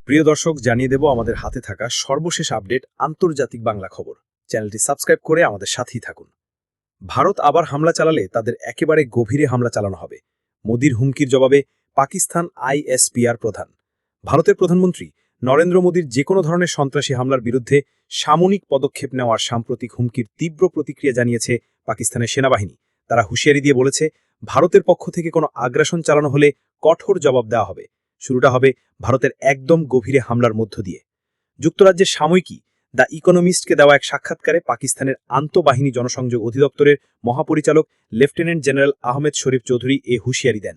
প্রিয় দর্শক, জানিয়ে দেব আমাদের হাতে থাকা সর্বশেষ আপডেট আন্তর্জাতিক বাংলা খবর। চ্যানেলটি সাবস্ক্রাইব করে আমাদের সাথেই থাকুন। ভারত আবার হামলা চালালে তাদের একেবারে গভীরে হামলা চালানো হবে। মোদির হুমকির জবাবে পাকিস্তান আইএসপিআর প্রধান। ভারতের প্রধানমন্ত্রী নরেন্দ্র মোদির যে কোনো ধরনের সন্ত্রাসী হামলার বিরুদ্ধে সামরিক পদক্ষেপ নেওয়ার সাম্প্রতিক হুমকির তীব্র প্রতিক্রিয়া জানিয়েছে পাকিস্তানের সেনাবাহিনী। তারা হুঁশিয়ারি দিয়ে বলেছে, ভারতের পক্ষ থেকে কোনো আগ্রাসন চালানো হলে কঠোর জবাব দেওয়া হবে। শুরুটা হবে ভারতের একদম গভীরে হামলার মধ্য দিয়ে। যুক্তরাজ্যের সাময়িকী দ্য ইকোনমিস্টকে দেওয়া এক সাক্ষাৎকারে পাকিস্তানের আন্তঃবাহিনী জনসংযোগ অধিদপ্তরের মহাপরিচালক লেফটেন্যান্ট জেনারেল আহমেদ শরীফ চৌধুরী এ হুঁশিয়ারি দেন।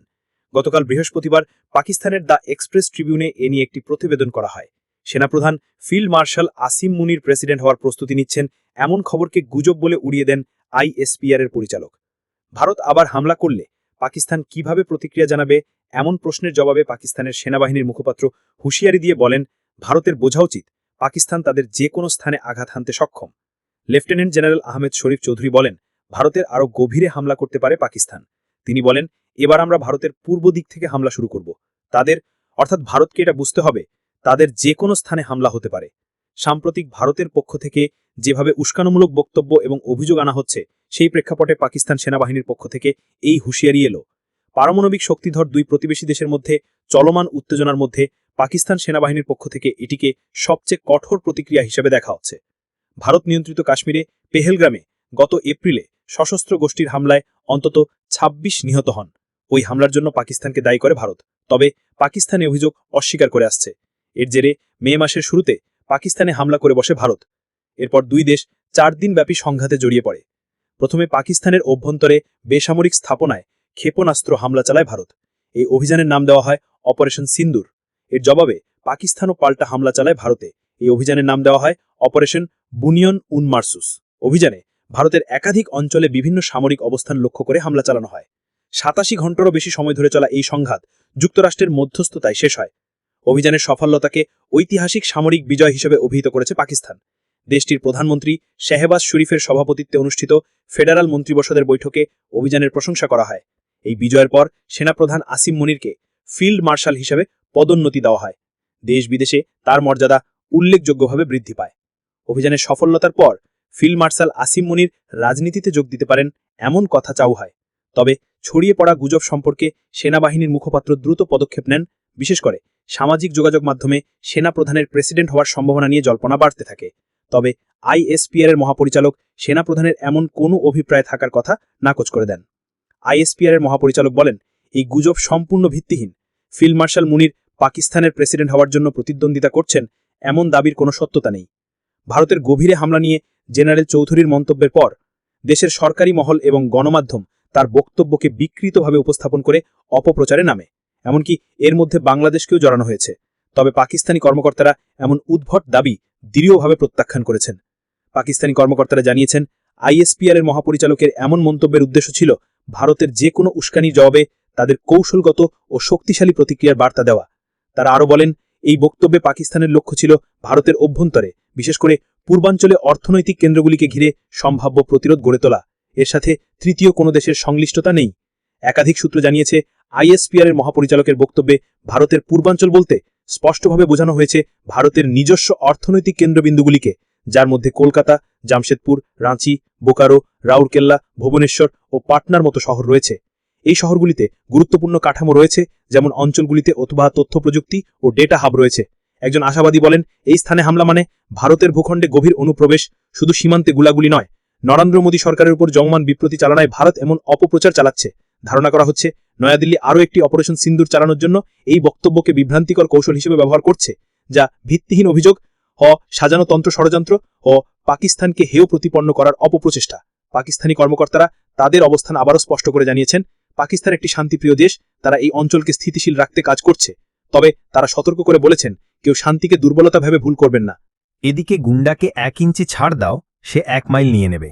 গতকাল বৃহস্পতিবার পাকিস্তানের দ্য এক্সপ্রেস ট্রিবিউনে এ নিয়ে একটি প্রতিবেদন করা হয়। সেনাপ্রধান ফিল্ড মার্শাল আসিম মুনির প্রেসিডেন্ট হওয়ার প্রস্তুতি নিচ্ছেন, এমন খবরকে গুজব বলে উড়িয়ে দেন আইএসপিআর এর পরিচালক। ভারত আবার হামলা করলে পাকিস্তান কিভাবে প্রতিক্রিয়া জানাবে, এমন প্রশ্নের জবাবে পাকিস্তানের সেনাবাহিনীর মুখপাত্র হুঁশিয়ারি দিয়ে বলেন, ভারতের বোঝা উচিত পাকিস্তান তাদের যে কোনো স্থানে আঘাত হানতে সক্ষম। লেফটেন্যান্ট জেনারেল আহমেদ শরীফ চৌধুরী বলেন, ভারতের আরও গভীরে হামলা করতে পারে পাকিস্তান। তিনি বলেন, এবার আমরা ভারতের পূর্ব দিক থেকে হামলা শুরু করব। তাদের অর্থাৎ ভারতকে এটা বুঝতে হবে, তাদের যে কোনো স্থানে হামলা হতে পারে। সাম্প্রতিক ভারতের পক্ষ থেকে যেভাবে উস্কানিমূলক বক্তব্য এবং অভিযোগ আনা হচ্ছে, সেই প্রেক্ষাপটে পাকিস্তান সেনাবাহিনীর পক্ষ থেকে এই হুঁশিয়ারি এলো। পারমাণবিক শক্তিধর দুই প্রতিবেশী দেশের মধ্যে চলমান উত্তেজনার মধ্যে পাকিস্তান সেনাবাহিনীর পক্ষ থেকে এটিকে সবচেয়ে কঠোর প্রতিক্রিয়া হিসেবে দেখা হচ্ছে। ভারত নিয়ন্ত্রিত কাশ্মীরে পেহেলগ্রামে গত এপ্রিলে সশস্ত্র গোষ্ঠীর হামলায় অন্তত ২৬ নিহত হন। ওই হামলার জন্য পাকিস্তানকে দায়ী করে ভারত, তবে পাকিস্তান এই অভিযোগ অস্বীকার করে আসছে। এর জেরে মে মাসের শুরুতে পাকিস্তানে হামলা করে বসে ভারত। এরপর দুই দেশ ৪ দিনব্যাপী সংঘাতে জড়িয়ে পড়ে। প্রথমে পাকিস্তানের অভ্যন্তরে বেসামরিক স্থাপনায় ক্ষেপণাস্ত্র হামলা চালায় ভারত। এই অভিযানের নাম দেওয়া হয় অপারেশন সিন্দুর। এর জবাবে পাকিস্তানও পাল্টা হামলা চালায় ভারতে। এই অভিযানের নাম দেওয়া হয় অপারেশন বুনিয়ন উন মারসুস। অভিযানে ভারতের একাধিক অঞ্চলে বিভিন্ন সামরিক অবস্থান লক্ষ্য করে হামলা চালানো হয়। ৮৭ ঘণ্টারও বেশি সময় ধরে চলা এই সংঘাত যুক্তরাষ্ট্রের মধ্যস্থতায় শেষ হয়। অভিযানের সফলতাকে ঐতিহাসিক সামরিক বিজয় হিসেবে অভিহিত করেছে পাকিস্তান। দেশটির প্রধানমন্ত্রী শাহবাজ শরীফের সভাপতিত্বে অনুষ্ঠিত ফেডারাল মন্ত্রিপরিষদের বৈঠকে অভিযানের প্রশংসা করা হয়। এই বিজয়ের পর সেনাপ্রধান আসিম মুনিরকে ফিল্ড মার্শাল হিসেবে পদোন্নতি দেওয়া হয়। দেশ বিদেশে তার মর্যাদা উল্লেখযোগ্যভাবে বৃদ্ধি পায়। অভিযানের সফলতার পর ফিল্ড মার্শাল আসিম মুনির রাজনীতিতে যোগ দিতে পারেন, এমন কথা চাও হয়। তবে ছড়িয়ে পড়া গুজব সম্পর্কে সেনাবাহিনীর মুখপাত্র দ্রুত পদক্ষেপ নেন। বিশেষ করে সামাজিক যোগাযোগ মাধ্যমে সেনাপ্রধানের প্রেসিডেন্ট হওয়ার সম্ভাবনা নিয়ে জল্পনা বাড়তে থাকে। তবে আইএসপিআর এর মহাপরিচালক সেনাপ্রধানের এমন কোনো অভিপ্রায় থাকার কথা নাকচ করে দেন। আইএসপিআর এর মহাপরিচালক বলেন, এই গুজব সম্পূর্ণ ভিত্তিহীন। ফিল্ড মার্শাল মুনির পাকিস্তানের প্রেসিডেন্ট হওয়ার জন্য প্রতিদ্বন্দ্বিতা করছেন, এমন দাবির কোনো সত্যতা নেই। ভারতের গভীরে হামলা নিয়ে জেনারেল চৌধুরীর মন্তব্যের পর দেশের সরকারি মহল এবং গণমাধ্যম তার বক্তব্যকে বিকৃতভাবে উপস্থাপন করে অপপ্রচারে নামে। এমনকি এর মধ্যে বাংলাদেশকেও জড়ানো হয়েছে। তবে পাকিস্তানি কর্মকর্তারা এমন উদ্ভট দাবি দৃঢ়ভাবে প্রত্যাখ্যান করেছেন। পাকিস্তানি কর্মকর্তারা জানিয়েছেন, আইএসপিআর এর মহাপরিচালকের এমন মন্তব্যের উদ্দেশ্য ছিল ভারতের যে কোনো উস্কানির জবাবে তাদের কৌশলগত ও শক্তিশালী প্রতিক্রিয়ার বার্তা দেওয়া। তারা আরও বলেন, এই বক্তব্যে পাকিস্তানের লক্ষ্য ছিল ভারতের অভ্যন্তরে, বিশেষ করে পূর্বাঞ্চলে অর্থনৈতিক কেন্দ্রগুলিকে ঘিরে সম্ভাব্য প্রতিরোধ গড়ে তোলা। এর সাথে তৃতীয় কোনো দেশের সংশ্লিষ্টতা নেই। একাধিক সূত্র জানিয়েছে, আইএসপিআর এর মহাপরিচালকের বক্তব্যে ভারতের পূর্বাঞ্চল বলতে স্পষ্টভাবে বোঝানো হয়েছে ভারতের নিজস্ব অর্থনৈতিক কেন্দ্রবিন্দুগুলিকে, যার মধ্যে কলকাতা, জামশেদপুর, রাঁচি, বোকারো, রাউরকেল্লা, ভুবনেশ্বর ও পাটনার মতো শহর রয়েছে। এই শহরগুলিতে গুরুত্বপূর্ণ কাঠামো রয়েছে, যেমন অঞ্চলগুলিতে অথবা তথ্য প্রযুক্তি ও ডেটা হাব রয়েছে। একজন আশাবাদী বলেন, এই স্থানে হামলা মানে ভারতের ভূখণ্ডে গভীর অনুপ্রবেশ, শুধু সীমান্তে গুলাগুলি নয়। নরেন্দ্র মোদী সরকারের উপর জমমান বিপ্রতি চালনায় ভারত এমন অপপ্রচার চালাচ্ছে। ধারণা করা হচ্ছে, নয়াদিল্লি আরও একটি অপারেশন সিন্দুর চালানোর জন্য এই বক্তব্যকে বিভ্রান্তিকর কৌশল হিসেবে ব্যবহার করছে, যা ভিত্তিহীন অভিযোগ, সাজানো তন্ত্র ষড়যন্ত্র ও পাকিস্তানকে হেয় প্রতিপন্ন করার অপপ্রচেষ্টা। পাকিস্তানি কর্মকর্তারা তাদের অবস্থান আবারও স্পষ্ট করে জানিয়েছেন, পাকিস্তান একটি শান্তিপ্রিয় দেশ, তারা এই অঞ্চলকে স্থিতিশীল রাখতে কাজ করছে। তবে তারা সতর্ক করে বলেছেন, কেউ শান্তিকে দুর্বলতা ভেবে ভুল করবেন না। এদিকে গুন্ডাকে ১ ইঞ্চি ছাড় দাও, সে ১ মাইল নিয়ে নেবে।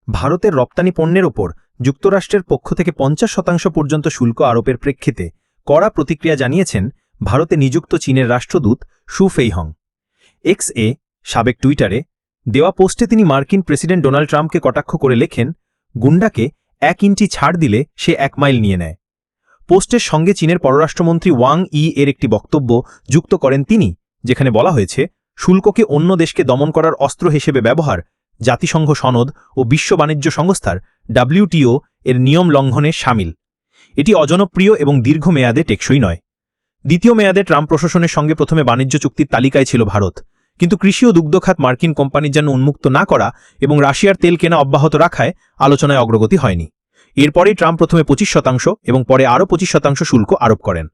ভারতের রপ্তানি পণ্যের ওপর যুক্তরাষ্ট্রের পক্ষ থেকে ৫০% পর্যন্ত শুল্ক আরোপের প্রেক্ষিতে কড়া প্রতিক্রিয়া জানিয়েছেন ভারতে নিযুক্ত চীনের রাষ্ট্রদূত শু ফেইহং। এক্স-এ সাবেক টুইটারে দেওয়া পোস্টে তিনি মার্কিন প্রেসিডেন্ট ডোনাল্ড ট্রাম্পকে কটাক্ষ করে লেখেন, গুন্ডাকে ১ ইঞ্চি ছাড় দিলে সে ১ মাইল নিয়ে নেয়। পোস্টের সঙ্গে চীনের পররাষ্ট্রমন্ত্রী ওয়াং ই এর একটি বক্তব্য যুক্ত করেন তিনি। যেখানে বলা হয়েছে শুল্ককে অন্য দেশকে দমন করার অস্ত্র হিসেবে ব্যবহার জাতিসংঘ সনদ ও বিশ্ব বাণিজ্য সংস্থার WTO এর নিয়ম লঙ্ঘনে শামিল। এটি অজনপ্রিয় এবং দীর্ঘমেয়াদে টেকসই নয়। দ্বিতীয় মেয়াদে ট্রাম্প প্রশাসনের সঙ্গে প্রথমে বাণিজ্য চুক্তির তালিকায় ছিল ভারত, কিন্তু কৃষি ও দুগ্ধখাত মার্কিন কোম্পানির জন্য উন্মুক্ত না করা এবং রাশিয়ার তেল কেনা অব্যাহত রাখায় আলোচনায় অগ্রগতি হয়নি। এরপরেই ট্রাম্প প্রথমে 25% এবং পরে আরও 25% শুল্ক আরোপ করেন।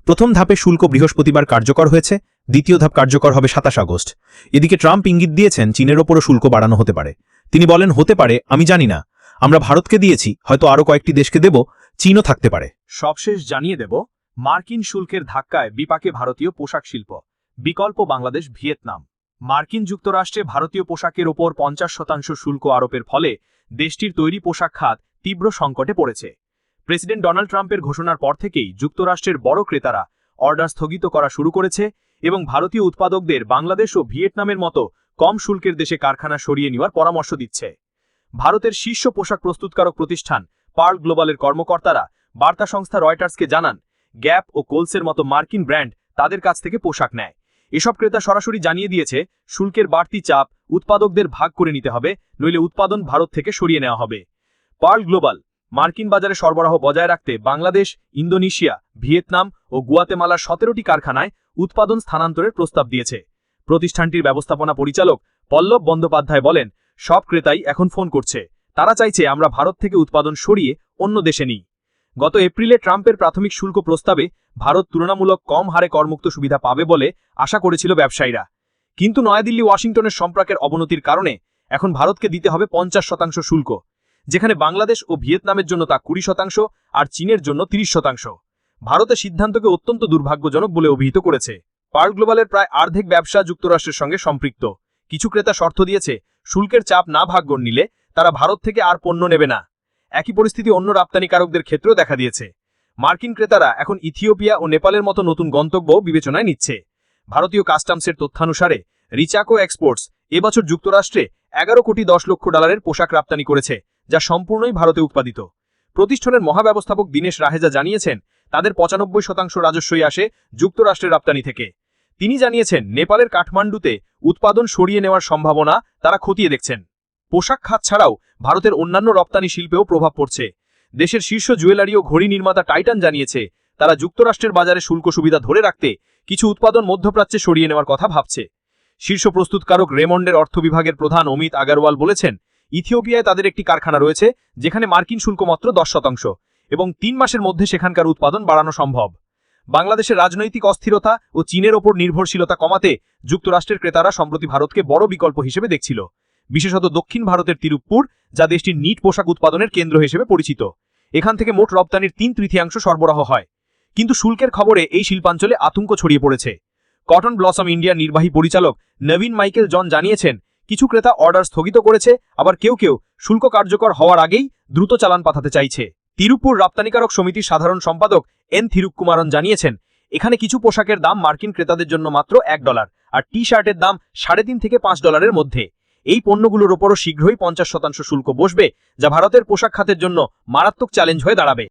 প্রথম ধাপে শুল্ক বৃহস্পতিবার কার্যকর হয়েছে, দ্বিতীয় ধাপ কার্যকর হবে 27 আগস্ট। এদিকে ট্রাম্প ইঙ্গিত দিয়েছেন চীনের ওপরও শুল্ক বাড়ানো হতে পারে। তিনি বলেন, হতে পারে, আমি জানি না, আমরা ভারতকে দিয়েছি, হয়তো আরও কয়েকটি দেশকে দেব, চীনও থাকতে পারে। সবশেষ জানিয়ে দেব, মার্কিন শুল্কের ধাক্কায় বিপাকে ভারতীয় পোশাক শিল্প, বিকল্প বাংলাদেশ, ভিয়েতনাম। মার্কিন যুক্তরাষ্ট্রে ভারতীয় পোশাকের ওপর 50% শুল্ক আরোপের ফলে দেশটির তৈরি পোশাক খাত তীব্র সংকটে পড়েছে। প্রেসিডেন্ট ডোনাল্ড ট্রাম্পের ঘোষণার পর থেকেই যুক্তরাষ্ট্রের বড় ক্রেতারা অর্ডার স্থগিত করা শুরু করেছে এবং ভারতীয় উৎপাদকদের বাংলাদেশ ও ভিয়েতনামের মতো কম শুল্কের দেশে কারখানা সরিয়ে নেওয়ার পরামর্শ দিচ্ছে। ভারতের শীর্ষ পোশাক প্রস্তুতকারক প্রতিষ্ঠান পার্ল গ্লোবালের কর্মকর্তারা বার্তা সংস্থা রয়টার্সকে জানান, গ্যাপ ও কোলসের মতো মার্কিন ব্র্যান্ড তাদের কাছ থেকে পোশাক নেয়। এসব ক্রেতা সরাসরি জানিয়ে দিয়েছে, শুল্কের বাড়তি চাপ উৎপাদকদের ভাগ করে নিতে হবে, নইলে উৎপাদন ভারত থেকে সরিয়ে নেওয়া হবে। পার্ল গ্লোবাল মার্কিন বাজারে সরবরাহ বজায় রাখতে বাংলাদেশ, ইন্দোনেশিয়া, ভিয়েতনাম ও গুয়াতেমালার 17টি কারখানায় উৎপাদন স্থানান্তরের প্রস্তাব দিয়েছে। প্রতিষ্ঠানটির ব্যবস্থাপনা পরিচালক পল্লব বন্দ্যোপাধ্যায় বলেন, সব ক্রেতাই এখন ফোন করছে, তারা চাইছে আমরা ভারত থেকে উৎপাদন সরিয়ে অন্য দেশে নিই। গত এপ্রিলে ট্রাম্পের প্রাথমিক শুল্ক প্রস্তাবে ভারত তুলনামূলক কম হারে করমুক্ত সুবিধা পাবে বলে আশা করেছিল ব্যবসায়ীরা, কিন্তু নয়াদিল্লি ওয়াশিংটনের সম্পর্কের অবনতির কারণে এখন ভারতকে দিতে হবে 50% শুল্ক, যেখানে বাংলাদেশ ও ভিয়েতনামের জন্য তা 20% আর চীনের জন্য 30%। ভারতের সিদ্ধান্তকে অত্যন্ত দুর্ভাগ্যজনক বলে অভিহিত করেছে। পার্ল গ্লোবালের প্রায় অর্ধেক ব্যবসা যুক্তরাষ্ট্রের সঙ্গে সম্পৃক্ত। কিছু ক্রেতা শর্ত দিয়েছে, শুল্কের চাপ না ভাগ করে নিলে তারা ভারত থেকে আর পণ্য নেবে না। একই পরিস্থিতি অন্য রপ্তানিকারকদের ক্ষেত্রেও দেখা দিয়েছে। মার্কিন ক্রেতারা এখন ইথিওপিয়া ও নেপালের মতো নতুন গন্তব্য বিবেচনায় নিচ্ছে। ভারতীয় কাস্টমসের তথ্যানুসারে রিচাকো এক্সপোর্টস এবছর যুক্তরাষ্ট্রে 11 কোটি 10 লক্ষ ডলারের পোশাক রপ্তানি করেছে, যা সম্পূর্ণই ভারতে উৎপাদিত। প্রতিষ্ঠানের মহাব্যবস্থাপক দীনেশ রাহেজা জানিয়েছেন, তাদের 95% রাজস্বই আসে যুক্তরাষ্ট্রের রপ্তানি থেকে। তিনি জানিয়েছেন, নেপালের কাঠমান্ডুতে উৎপাদন সরিয়ে নেওয়ার সম্ভাবনা তারা খতিয়ে দেখছেন। পোশাক খাত ছাড়াও ভারতের অন্যান্য রপ্তানি শিল্পেও প্রভাব পড়ছে। দেশের শীর্ষ জুয়েলারি ও ঘড়ি নির্মাতা টাইটান জানিয়েছে, তারা যুক্তরাষ্ট্রের বাজারে শুল্ক সুবিধা ধরে রাখতে কিছু উৎপাদন মধ্যপ্রাচ্যে সরিয়ে নেওয়ার কথা ভাবছে। শীর্ষ প্রস্তুতকারক রেমন্ডের অর্থ বিভাগের প্রধান অমিত আগারওয়াল বলেছেন, ইথিওপিয়ায় তাদের একটি কারখানা রয়েছে যেখানে মার্কিন শুল্ক মাত্র 10% এবং 3 মাসের মধ্যে সেখানকার উৎপাদন বাড়ানো সম্ভব। বাংলাদেশের রাজনৈতিক অস্থিরতা ও চীনের ওপর নির্ভরশীলতা কমাতে যুক্তরাষ্ট্রের ক্রেতারা সম্প্রতি ভারতকে বড় বিকল্প হিসেবে দেখছিল, বিশেষত দক্ষিণ ভারতের তিরুপ্পুর, যা দেশটির নিট পোশাক উৎপাদনের কেন্দ্র হিসেবে পরিচিত। এখান থেকে মোট রপ্তানির 3/3 সরবরাহ হয়। কিন্তু শুল্কের খবরে এই শিল্পাঞ্চলে আতঙ্ক ছড়িয়ে পড়েছে। কটন ব্লসম ইন্ডিয়ার নির্বাহী পরিচালক নবীন মাইকেল জন জানিয়েছেন, কিছু ক্রেতা অর্ডার স্থগিত করেছে, আবার কেউ কেউ শুল্ক কার্যকর হওয়ার আগেই দ্রুত চালান পাঠাতে চাইছে। তিরুপুর রপ্তানিকারক সমিতির সাধারণ সম্পাদক এন থিরুক্কুমারন জানিয়েছেন, এখানে কিছু পোশাকের দাম মার্কিন ক্রেতাদের জন্য মাত্র $1 আর টি-শার্টের দাম $3.5 থেকে $5 মধ্যে। এই পণ্যগুলোর ওপরও শীঘ্রই 50% শুল্ক বসবে, যা ভারতের পোশাক খাতের জন্য মারাত্মক চ্যালেঞ্জ হয়ে দাঁড়াবে।